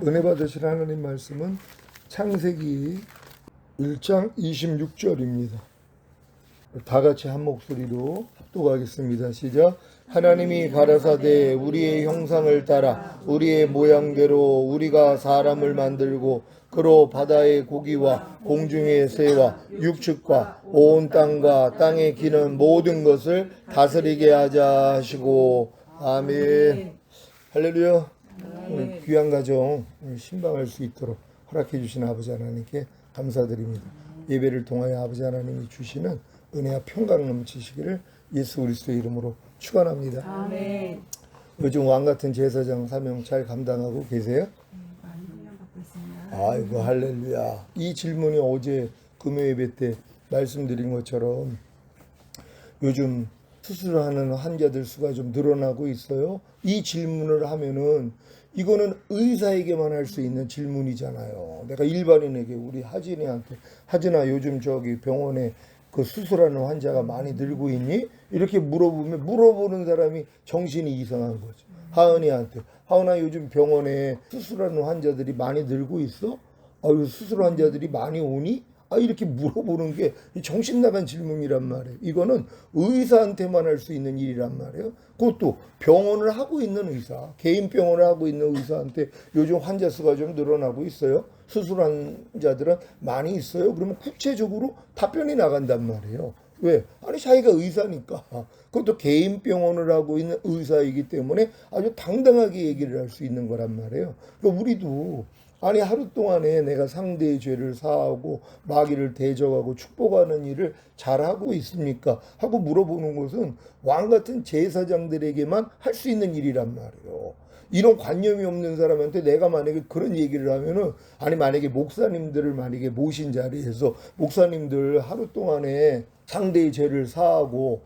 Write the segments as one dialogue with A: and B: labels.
A: 은혜 받으실 하나님 말씀은 창세기 1장 26절입니다. 다 같이 한 목소리로 합독하겠습니다. 시작. 하나님이 가라사대 우리의 형상을 따라 우리의 모양대로 우리가 사람을 만들고 그로 바다의 고기와 공중의 새와 육축과 온 땅과 땅에 기는 모든 것을 다스리게 하자 하시고 아멘. 할렐루야. 우리 귀한 가정 신방할 수 있도록 허락해 주신 아버지 하나님께 감사드립니다. 예배를 통하여 아버지 하나님이 주시는 은혜와 평강 넘치시기를 예수 그리스도의 이름으로 축원합니다. 아멘. 요즘 왕같은 제사장 사명 잘 감당하고 계세요?
B: 많이 훈련받고 있습니다.
A: 아이고 할렐루야. 이 질문이 어제 금요 예배 때 말씀드린 것처럼 요즘 수술하는 환자들 수가 좀 늘어나고 있어요. 이 질문을 하면은 이거는 의사에게만 할 수 있는 질문이잖아요. 내가 일반인에게 우리 하진이한테 하진아 요즘 저기 병원에 그 수술하는 환자가 많이 늘고 있니? 이렇게 물어보면 물어보는 사람이 정신이 이상한 거죠. 하은이한테 하은아 요즘 병원에 수술하는 환자들이 많이 늘고 있어? 아유 수술 환자들이 많이 오니? 이렇게 물어보는 게 정신 나간 질문이란 말이에요. 이거는 의사한테만 할 수 있는 일이란 말이에요. 그것도 병원을 하고 있는 의사, 개인 병원을 하고 있는 의사한테 요즘 환자 수가 좀 늘어나고 있어요. 수술 환자들은 많이 있어요. 그러면 구체적으로 답변이 나간단 말이에요. 왜? 아니 자기가 의사니까. 그것도 개인 병원을 하고 있는 의사이기 때문에 아주 당당하게 얘기를 할 수 있는 거란 말이에요. 그러니까 우리도 아니 하루 동안에 내가 상대의 죄를 사하고 마귀를 대적하고 축복하는 일을 잘하고 있습니까? 하고 물어보는 것은 왕같은 제사장들에게만 할 수 있는 일이란 말이에요. 이런 관념이 없는 사람한테 내가 만약에 그런 얘기를 하면은 아니 만약에 목사님들을 만약에 모신 자리에서 목사님들 하루 동안에 상대의 죄를 사하고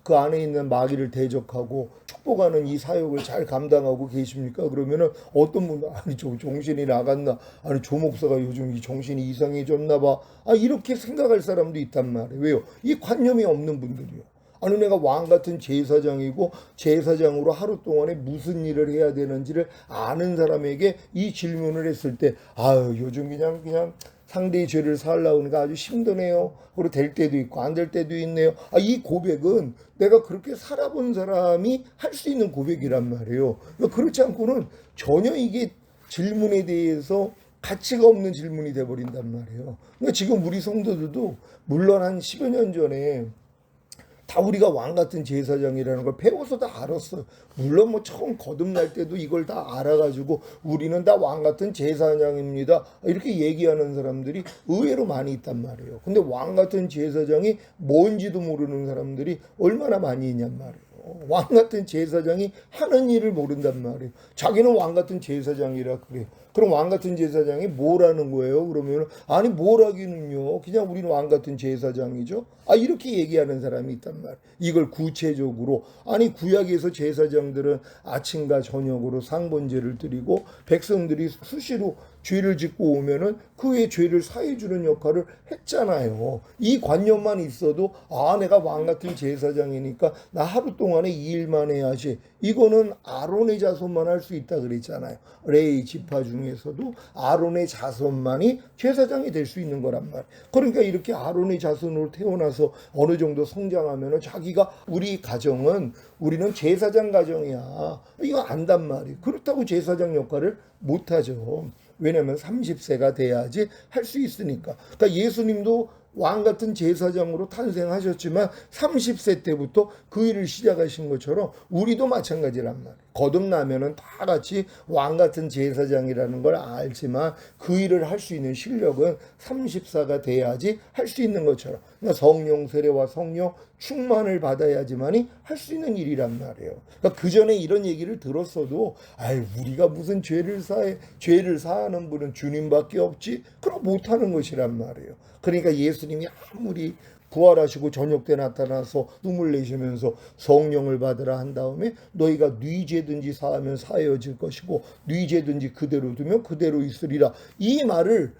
A: 그 안에 있는 마귀를 대적하고 축복하는 이 사역을 잘 감당하고 계십니까? 그러면은 어떤 분은 아니 저 정신이 나갔나? 아니 조 목사가 요즘 이 정신이 이상해졌나 봐. 이렇게 생각할 사람도 있단 말이에요. 왜요? 이 관념이 없는 분들이요. 아니 내가 왕 같은 제사장이고 제사장으로 하루 동안에 무슨 일을 해야 되는지를 아는 사람에게 이 질문을 했을 때 요즘 그냥 상대의 죄를 사하려고 하니까 아주 힘드네요. 그리고 될 때도 있고 안 될 때도 있네요. 이 고백은 내가 그렇게 살아본 사람이 할 수 있는 고백이란 말이에요. 그러니까 그렇지 않고는 전혀 이게 질문에 대해서 가치가 없는 질문이 돼버린단 말이에요. 그러니까 지금 우리 성도들도 물론 한 10여 년 전에 다 우리가 왕 같은 제사장이라는 걸 배워서 다 알았어요. 물론 뭐 처음 거듭날 때도 이걸 다 알아가지고 우리는 다 왕 같은 제사장입니다. 이렇게 얘기하는 사람들이 의외로 많이 있단 말이에요. 근데 왕 같은 제사장이 뭔지도 모르는 사람들이 얼마나 많이 있냔 말이에요. 왕 같은 제사장이 하는 일을 모른단 말이에요. 자기는 왕 같은 제사장이라 그래요. 그럼 왕 같은 제사장이 뭘 하는 거예요? 그러면 아니 뭘 하기는요. 그냥 우리는 왕 같은 제사장이죠. 이렇게 얘기하는 사람이 있단 말이에요. 이걸 구체적으로 아니 구약에서 제사장들은 아침과 저녁으로 상번제를 드리고 백성들이 수시로 죄를 짓고 오면은 그의 죄를 사해 주는 역할을 했잖아요. 이 관념만 있어도 내가 왕 같은 제사장이니까 나 하루 동안에 이 일만 해야지. 이거는 아론의 자손만 할 수 있다 그랬잖아요. 레위 지파 중에서도 아론의 자손만이 제사장이 될 수 있는 거란 말이에요. 그러니까 이렇게 아론의 자손으로 태어나서 어느 정도 성장하면은 자기가 우리 가정은 우리는 제사장 가정이야. 이거 안단 말이에요. 그렇다고 제사장 역할을 못하죠. 왜냐하면 30세가 돼야지 할 수 있으니까. 그러니까 예수님도 왕 같은 제사장으로 탄생하셨지만 30세 때부터 그 일을 시작하신 것처럼 우리도 마찬가지란 말이에요. 거듭나면은 다 같이 왕 같은 제사장이라는 걸 알지만 그 일을 할 수 있는 실력은 30사가 돼야지 할 수 있는 것처럼 그러니까 성령 세례와 성령 충만을 받아야지만이 할 수 있는 일이란 말이에요. 그러니까 그 전에 이런 얘기를 들었어도 우리가 무슨 죄를 사하는 분은 주님밖에 없지? 그럼 못하는 것이란 말이에요. 그러니까 예수님이 아무리 부활하시고 저녁 때 나타나서 숨을 내쉬면서 성령을 받으라 한 다음에 너희가 네 죄든지 사하면 사하여질 것이고 네 죄든지 그대로 두면 그대로 있으리라. 이 말을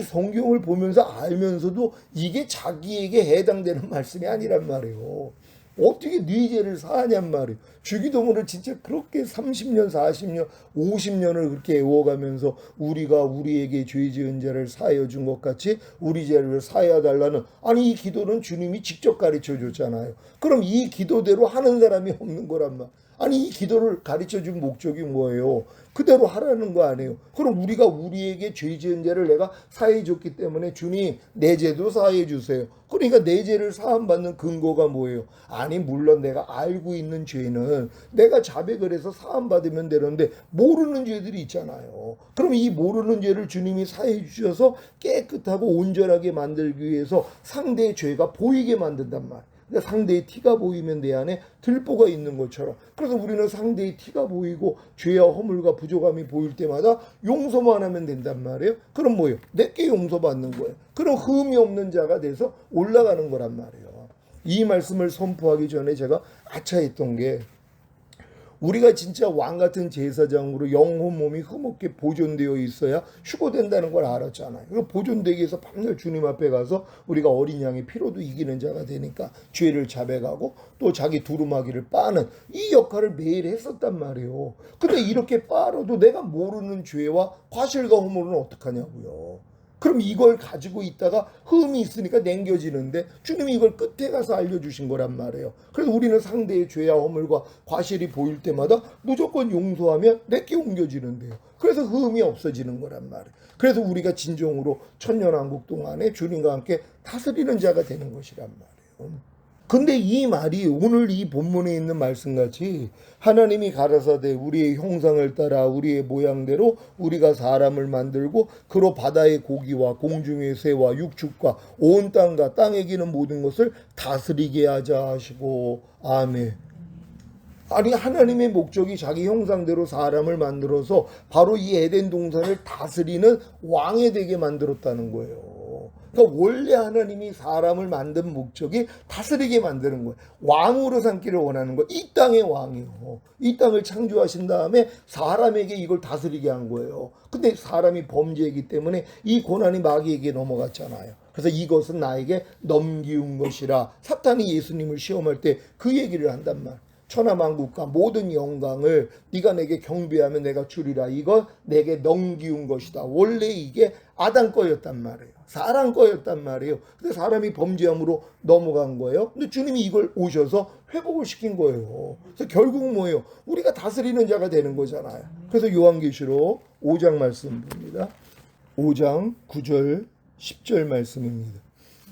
A: 성경을 보면서 알면서도 이게 자기에게 해당되는 말씀이 아니란 말이에요. 어떻게 네 죄를 사하냔 말이에요. 주기도문을 진짜 그렇게 30년, 40년, 50년을 그렇게 애워가면서 우리가 우리에게 죄 지은 자를 사하여 준 것 같이 우리 죄를 사하여 달라는, 아니 이 기도는 주님이 직접 가르쳐 줬잖아요. 그럼 이 기도대로 하는 사람이 없는 거란 말. 아니 이 기도를 가르쳐 준 목적이 뭐예요? 그대로 하라는 거 아니에요. 그럼 우리가 우리에게 죄 지은 죄를 내가 사해 줬기 때문에 주님 내 죄도 사해 주세요. 그러니까 내 죄를 사함 받는 근거가 뭐예요? 아니 물론 내가 알고 있는 죄는 내가 자백을 해서 사함 받으면 되는데 모르는 죄들이 있잖아요. 그럼 이 모르는 죄를 주님이 사해 주셔서 깨끗하고 온전하게 만들기 위해서 상대의 죄가 보이게 만든단 말이에요. 그러니까 상대의 티가 보이면 내 안에 들보가 있는 것처럼, 그래서 우리는 상대의 티가 보이고 죄와 허물과 부족함이 보일 때마다 용서만 하면 된단 말이에요. 그럼 뭐예요? 내게 용서받는 거예요. 그럼 흠이 없는 자가 돼서 올라가는 거란 말이에요. 이 말씀을 선포하기 전에 제가 아차했던 게, 우리가 진짜 왕 같은 제사장으로 영혼 몸이 흠없게 보존되어 있어야 휴거된다는 걸 알았잖아요. 그 보존되기 위해서 밤낮 주님 앞에 가서 우리가 어린 양의 피로도 이기는 자가 되니까 죄를 자백하고 또 자기 두루마기를 빠는 이 역할을 매일 했었단 말이에요. 근데 이렇게 빠뤄도 내가 모르는 죄와 과실과 허물은 어떡하냐고요. 그럼 이걸 가지고 있다가 흠이 있으니까 남겨지는데 주님이 이걸 끝에 가서 알려주신 거란 말이에요. 그래서 우리는 상대의 죄와 허물과 과실이 보일 때마다 무조건 용서하면 내게 옮겨지는데요. 그래서 흠이 없어지는 거란 말이에요. 그래서 우리가 진정으로 천년왕국 동안에 주님과 함께 다스리는 자가 되는 것이란 말이에요. 근데 이 말이 오늘 이 본문에 있는 말씀같이 하나님이 가라사대 우리의 형상을 따라 우리의 모양대로 우리가 사람을 만들고 그로 바다의 고기와 공중의 새와 육축과 온 땅과 땅에 기는 모든 것을 다스리게 하자 하시고, 아멘. 아니 하나님의 목적이 자기 형상대로 사람을 만들어서 바로 이 에덴 동산을 다스리는 왕이 되게 만들었다는 거예요. 그러니까 원래 하나님이 사람을 만든 목적이 다스리게 만드는 거예요. 왕으로 삼기를 원하는 거예요. 이 땅의 왕이요. 이 땅을 창조하신 다음에 사람에게 이걸 다스리게 한 거예요. 근데 사람이 범죄이기 때문에 이 고난이 마귀에게 넘어갔잖아요. 그래서 이것은 나에게 넘기운 것이라 사탄이 예수님을 시험할 때 그 얘기를 한단 말이에요. 천하만국과 모든 영광을 네가 내게 경배하면 내가 주리라. 이거 내게 넘기운 것이다. 원래 이게 아담 거였단 말이에요. 사람 거였단 말이에요. 근데 사람이 범죄함으로 넘어간 거예요. 근데 주님이 이걸 오셔서 회복을 시킨 거예요. 그래서 결국 뭐예요? 우리가 다스리는 자가 되는 거잖아요. 그래서 요한계시록 5장 말씀 봅니다. 5장 9절 10절 말씀입니다.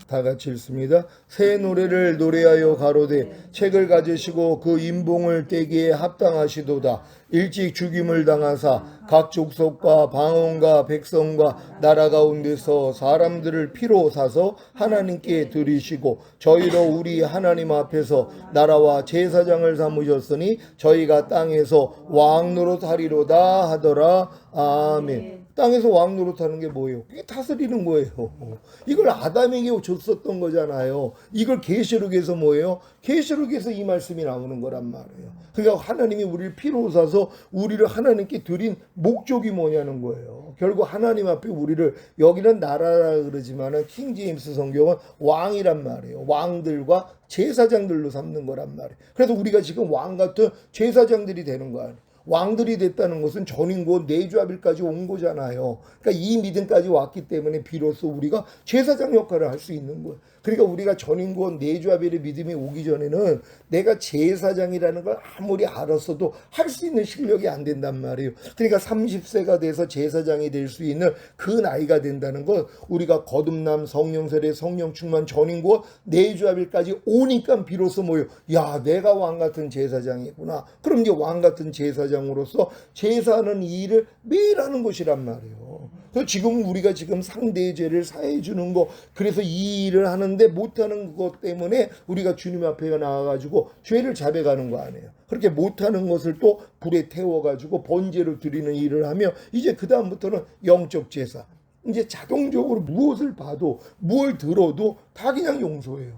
A: 다 같이 읽습니다. 새 노래를 노래하여 가로되 책을 가지시고 그 인봉을 떼기에 합당하시도다. 일찍 죽임을 당하사 각 족속과 방언과 백성과 나라 가운데서 사람들을 피로 사서 하나님께 드리시고 저희로 우리 하나님 앞에서 나라와 제사장을 삼으셨으니 저희가 땅에서 왕 노릇하리로다 하더라. 아멘. 땅에서 왕 노릇하는 게 뭐예요? 이게 다스리는 거예요. 이걸 아담에게 줬었던 거잖아요. 이걸 계시록에서 뭐예요? 계시록에서 이 말씀이 나오는 거란 말이에요. 그러니까 하나님이 우리를 피로 사서 우리를 하나님께 드린 목적이 뭐냐는 거예요. 결국 하나님 앞에 우리를, 여기는 나라라 그러지만은 킹제임스 성경은 왕이란 말이에요. 왕들과 제사장들로 삼는 거란 말이에요. 그래서 우리가 지금 왕 같은 제사장들이 되는 거 아니에요. 왕들이 됐다는 것은 전인권 내주아빌까지 온 거잖아요. 그러니까 이 믿음까지 왔기 때문에 비로소 우리가 제사장 역할을 할 수 있는 거예요. 그러니까 우리가 전인권 내주아빌의 믿음이 오기 전에는 내가 제사장이라는 걸 아무리 알았어도 할 수 있는 실력이 안 된단 말이에요. 그러니까 30세가 돼서 제사장이 될 수 있는 그 나이가 된다는 건 우리가 거듭남 성령 세례 성령 충만 전인권 내주아빌까지 오니까 비로소 뭐예요? 야, 내가 왕 같은 제사장이구나. 그럼 이제 왕 같은 제사장으로서 제사하는 이 일을 매일 하는 것이란 말이에요. 그래서 지금 우리가 지금 상대의 죄를 사해 주는 거, 그래서 이 일을 하는데 못하는 것 때문에 우리가 주님 앞에 나와가지고 죄를 자백하는 거 아니에요. 그렇게 못하는 것을 또 불에 태워가지고 번제로 드리는 일을 하며 이제 그 다음부터는 영적 제사. 이제 자동적으로 무엇을 봐도 뭘 들어도 다 그냥 용서해요.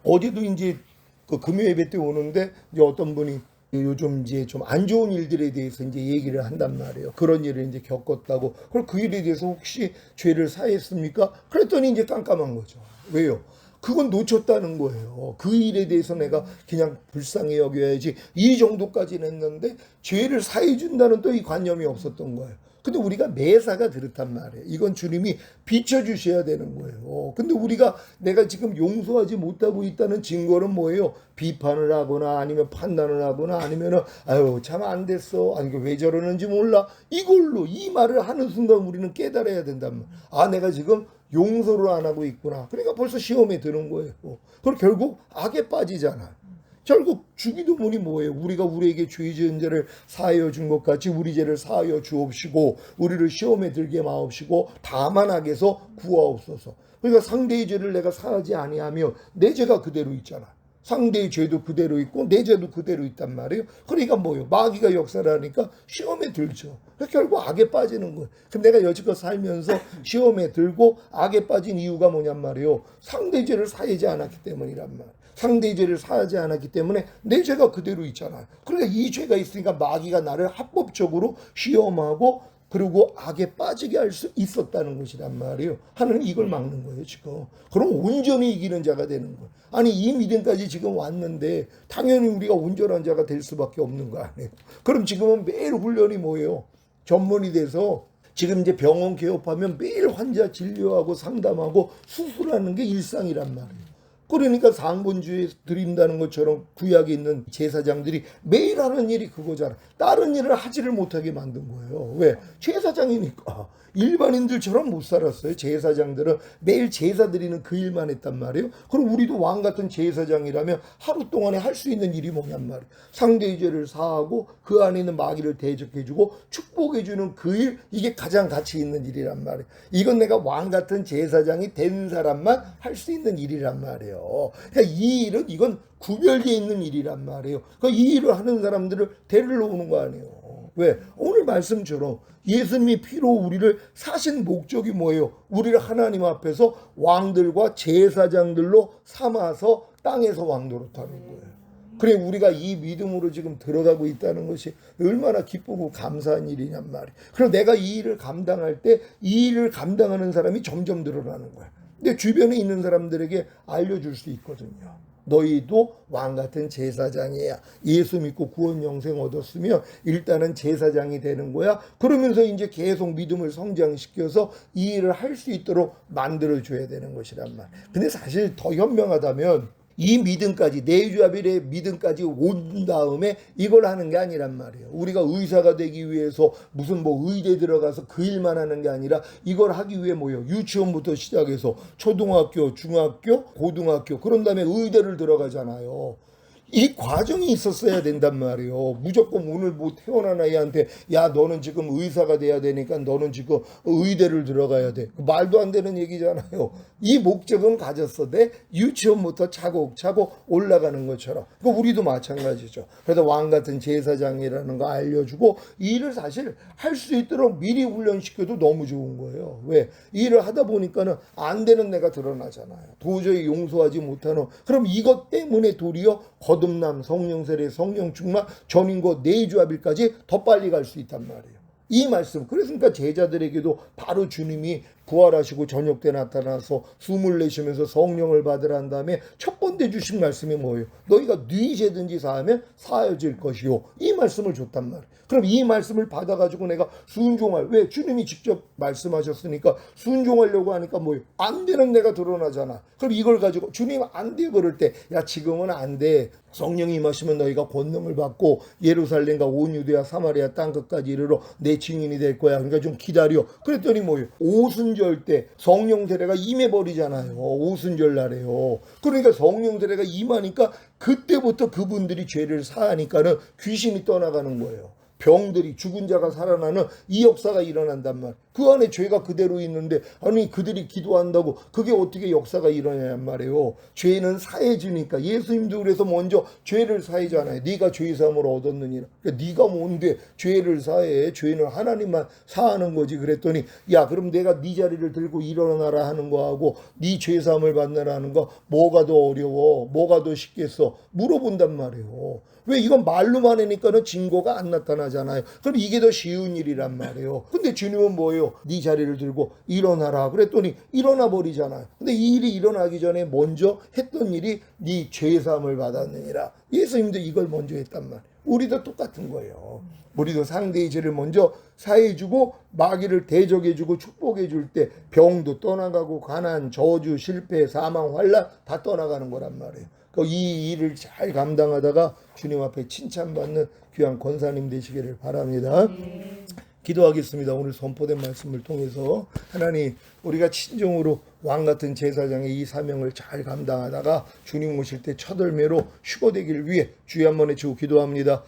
A: 어제도 이제 그 금요 예배 때 오는데 이제 어떤 분이 요즘 이제 좀 안 좋은 일들에 대해서 이제 얘기를 한단 말이에요. 그런 일을 이제 겪었다고. 그럼 그 일에 대해서 혹시 죄를 사했습니까? 그랬더니 이제 깜깜한 거죠. 왜요? 그건 놓쳤다는 거예요. 그 일에 대해서 내가 그냥 불쌍히 여겨야지 이 정도까지는 했는데 죄를 사해 준다는 또 이 관념이 없었던 거예요. 근데 우리가 매사가 그렇단 말이에요. 이건 주님이 비춰주셔야 되는 거예요. 근데 우리가 내가 지금 용서하지 못하고 있다는 증거는 뭐예요? 비판을 하거나 아니면 판단을 하거나 아니면은 아유 참 안 됐어. 아니 왜 저러는지 몰라. 이걸로 이 말을 하는 순간 우리는 깨달아야 된단 말이에요. 아 내가 지금 용서를 안 하고 있구나. 그러니까 벌써 시험에 드는 거예요. 그럼 결국 악에 빠지잖아. 결국 주기도문이 뭐예요? 우리가 우리에게 죄 지은 죄를 사하여 준 것 같이 우리 죄를 사하여 주옵시고 우리를 시험에 들게 마옵시고 다만 악에서 구하옵소서. 그러니까 상대의 죄를 내가 사하지 아니하며 내 죄가 그대로 있잖아. 상대의 죄도 그대로 있고 내 죄도 그대로 있단 말이에요. 그러니까 뭐예요? 마귀가 역사를 하니까 시험에 들죠. 결국 악에 빠지는 거예요. 그럼 내가 여지껏 살면서 시험에 들고 악에 빠진 이유가 뭐냔 말이에요. 상대의 죄를 사하지 않았기 때문이란 말이에요. 상대의 죄를 사하지 않았기 때문에 내 죄가 그대로 있잖아요. 그러니까 이 죄가 있으니까 마귀가 나를 합법적으로 시험하고 그리고 악에 빠지게 할 수 있었다는 것이란 말이에요. 하나님 이걸 막는 거예요 지금. 그럼 온전히 이기는 자가 되는 거예요. 아니 이 믿음까지 지금 왔는데 당연히 우리가 온전한 자가 될 수밖에 없는 거 아니에요. 그럼 지금은 매일 훈련이 뭐예요? 전문이 돼서 지금 이제 병원 개업하면 매일 환자 진료하고 상담하고 수술하는 게 일상이란 말이에요. 그러니까 상본주의 드린다는 것처럼 구약에 있는 제사장들이 매일 하는 일이 그거잖아. 다른 일을 하지를 못하게 만든 거예요. 왜? 제사장이니까. 일반인들처럼 못 살았어요. 제사장들은 매일 제사 드리는 그 일만 했단 말이에요. 그럼 우리도 왕 같은 제사장이라면 하루 동안에 할 수 있는 일이 뭐냔 말이에요. 상대의 죄를 사하고 그 안에 있는 마귀를 대적해주고 축복해주는 그 일, 이게 가장 가치 있는 일이란 말이에요. 이건 내가 왕 같은 제사장이 된 사람만 할 수 있는 일이란 말이에요. 그러니까 이 일은 이건 구별되어 있는 일이란 말이에요. 그러니까 이 일을 하는 사람들을 데리러 오는 거 아니에요. 왜? 오늘 말씀처럼 예수님이 피로 우리를 사신 목적이 뭐예요? 우리를 하나님 앞에서 왕들과 제사장들로 삼아서 땅에서 왕 노릇하는 거예요. 그래 우리가 이 믿음으로 지금 들어가고 있다는 것이 얼마나 기쁘고 감사한 일이냔 말이에요. 그럼 내가 이 일을 감당할 때 이 일을 감당하는 사람이 점점 늘어나는 거야. 근데 주변에 있는 사람들에게 알려줄 수 있거든요. 너희도 왕같은 제사장이야. 예수 믿고 구원 영생 얻었으면 일단은 제사장이 되는 거야. 그러면서 이제 계속 믿음을 성장시켜서 이 일을 할 수 있도록 만들어줘야 되는 것이란 말. 근데 사실 더 현명하다면 이 믿음까지 내주아빌의 믿음까지 온 다음에 이걸 하는 게 아니란 말이에요. 우리가 의사가 되기 위해서 무슨 뭐 의대 들어가서 그 일만 하는 게 아니라 이걸 하기 위해 뭐예요? 유치원부터 시작해서 초등학교, 중학교, 고등학교 그런 다음에 의대를 들어가잖아요. 이 과정이 있었어야 된단 말이에요. 무조건 오늘 뭐 태어난 아이한테 야 너는 지금 의사가 돼야 되니까 너는 지금 의대를 들어가야 돼. 말도 안 되는 얘기잖아요. 이 목적은 가졌어. 내 유치원부터 차곡차곡 올라가는 것처럼. 그러니까 우리도 마찬가지죠. 그래서 왕 같은 제사장이라는 거 알려주고 이 일을 사실 할 수 있도록 미리 훈련시켜도 너무 좋은 거예요. 왜? 이 일을 하다 보니까는 안 되는 내가 드러나잖아요. 도저히 용서하지 못하는. 그럼 이것 때문에 도리어 거듭남, 성령 세례, 성령 충만, 전인고 내주아빌까지 더 빨리 갈 수 있단 말이에요. 이 말씀. 그러니까 제자들에게도 바로 주님이 부활하시고 저녁 때 나타나서 숨을 내쉬면서 성령을 받으란 다음에 첫 번째 주신 말씀이 뭐예요? 너희가 네 죄든지 사하면 사하여질 것이요. 이 말씀을 줬단 말이에요. 그럼 이 말씀을 받아가지고 내가 순종할, 왜? 주님이 직접 말씀하셨으니까 순종하려고 하니까 뭐예요? 안 되는 내가 드러나잖아. 그럼 이걸 가지고 주님 안 돼 그럴 때 야 지금은 안 돼. 성령이 임하시면 너희가 권능을 받고 예루살렘과 온 유대와 사마리아 땅끝까지 이르러 내 증인이 될 거야. 그러니까 좀 기다려. 그랬더니 뭐예요? 오순절 때 성령 세례가 임해버리잖아요. 오순절 날에요. 그러니까 성령 세례가 임하니까 그때부터 그분들이 죄를 사하니까는 귀신이 떠나가는 거예요. 병들이 죽은 자가 살아나는 이 역사가 일어난단 말이에요. 그 안에 죄가 그대로 있는데 아니 그들이 기도한다고 그게 어떻게 역사가 일어나냔 말이에요. 죄는 사해지니까 예수님도 그래서 먼저 죄를 사해잖아요. 네가 죄사함을 얻었느니라. 그러니까 네가 뭔데 죄를 사해. 죄는 하나님만 사하는 거지. 그랬더니 야 그럼 내가 네 자리를 들고 일어나라 하는 거하고 네 죄사함을 받느라 하는 거 뭐가 더 어려워? 뭐가 더 쉽겠어? 물어본단 말이에요. 왜? 이건 말로만 하니까는 증거가 안 나타나잖아요. 그럼 이게 더 쉬운 일이란 말이에요. 근데 주님은 뭐예요? 거예요. 네 자리를 들고 일어나라. 그랬더니 일어나 버리잖아요. 근데 이 일이 일어나기 전에 먼저 했던 일이 네 죄사함을 받았느니라. 예수님도 이걸 먼저 했단 말이에요. 우리도 똑같은 거예요. 우리도 상대의 죄를 먼저 사해주고 마귀를 대적해주고 축복해줄 때 병도 떠나가고 가난, 저주, 실패, 사망, 환난 다 떠나가는 거란 말이에요. 이 일을 잘 감당하다가 주님 앞에 칭찬받는 귀한 권사님 되시기를 바랍니다. 기도하겠습니다. 오늘 선포된 말씀을 통해서 하나님, 우리가 친정으로 왕같은 제사장의 이 사명을 잘 감당하다가 주님 오실 때 첫 열매로 휴거되기를 위해 주의 한 번에 주고 기도합니다.